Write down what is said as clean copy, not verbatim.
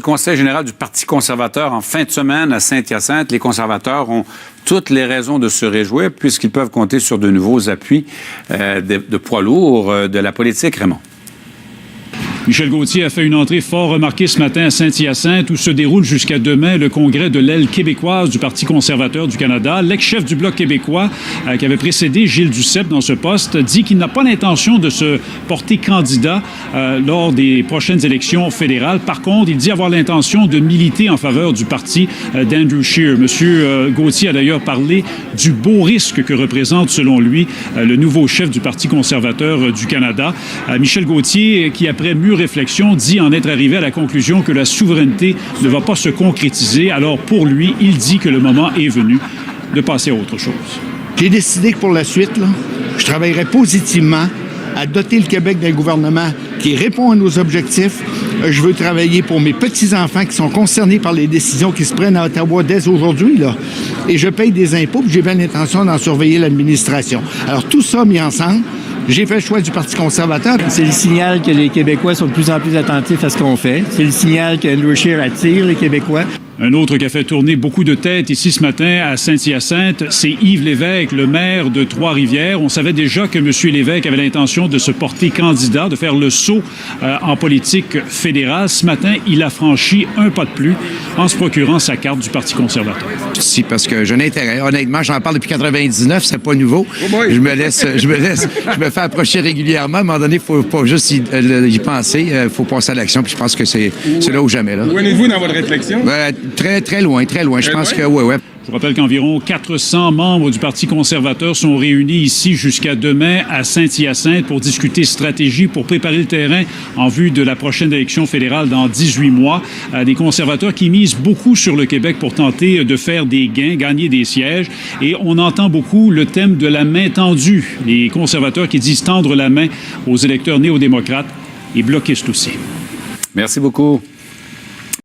conseil général du Parti conservateur en fin de semaine à Saint-Hyacinthe. Les conservateurs ont toutes les raisons de se réjouir puisqu'ils peuvent compter sur de nouveaux appuis de poids lourds de la politique. Raymond. Michel Gauthier a fait une entrée fort remarquée ce matin à Saint-Hyacinthe où se déroule jusqu'à demain le congrès de l'aile québécoise du Parti conservateur du Canada. L'ex-chef du Bloc québécois qui avait précédé Gilles Duceppe dans ce poste dit qu'il n'a pas l'intention de se porter candidat lors des prochaines élections fédérales. Par contre, il dit avoir l'intention de militer en faveur du parti d'Andrew Scheer. Monsieur Gauthier a d'ailleurs parlé du beau risque que représente, selon lui, le nouveau chef du Parti conservateur du Canada. Michel Gauthier, qui après mûre réflexion, dit en être arrivé à la conclusion que la souveraineté ne va pas se concrétiser. Alors, pour lui, il dit que le moment est venu de passer à autre chose. J'ai décidé que pour la suite, là, je travaillerai positivement à doter le Québec d'un gouvernement qui répond à nos objectifs. Je veux travailler pour mes petits-enfants qui sont concernés par les décisions qui se prennent à Ottawa dès aujourd'hui, là. Et je paye des impôts, puis j'ai bien l'intention d'en surveiller l'administration. Alors, tout ça mis ensemble, j'ai fait le choix du Parti conservateur. C'est le signal que les Québécois sont de plus en plus attentifs à ce qu'on fait. C'est le signal que Andrew Scheer attire les Québécois. Un autre qui a fait tourner beaucoup de têtes ici ce matin à Saint-Hyacinthe, c'est Yves Lévesque, le maire de Trois-Rivières. On savait déjà que M. Lévesque avait l'intention de se porter candidat, de faire le saut en politique fédérale. Ce matin, il a franchi un pas de plus en se procurant sa carte du Parti conservateur. Si, parce que j'ai un intérêt. Honnêtement, j'en parle depuis 99, c'est pas nouveau. Je me fais approcher régulièrement. À un moment donné, il faut pas juste y penser. Il faut passer à l'action. Puis je pense que c'est là ou jamais. Là. Où en êtes-vous dans votre réflexion? Très, très loin, très loin. Je pense que, ouais. Je rappelle qu'environ 400 membres du Parti conservateur sont réunis ici jusqu'à demain à Saint-Hyacinthe pour discuter stratégie, pour préparer le terrain en vue de la prochaine élection fédérale dans 18 mois. Des conservateurs qui misent beaucoup sur le Québec pour tenter de faire des gains, gagner des sièges. Et on entend beaucoup le thème de la main tendue. Les conservateurs qui disent tendre la main aux électeurs néo-démocrates et bloquistes aussi. Merci beaucoup.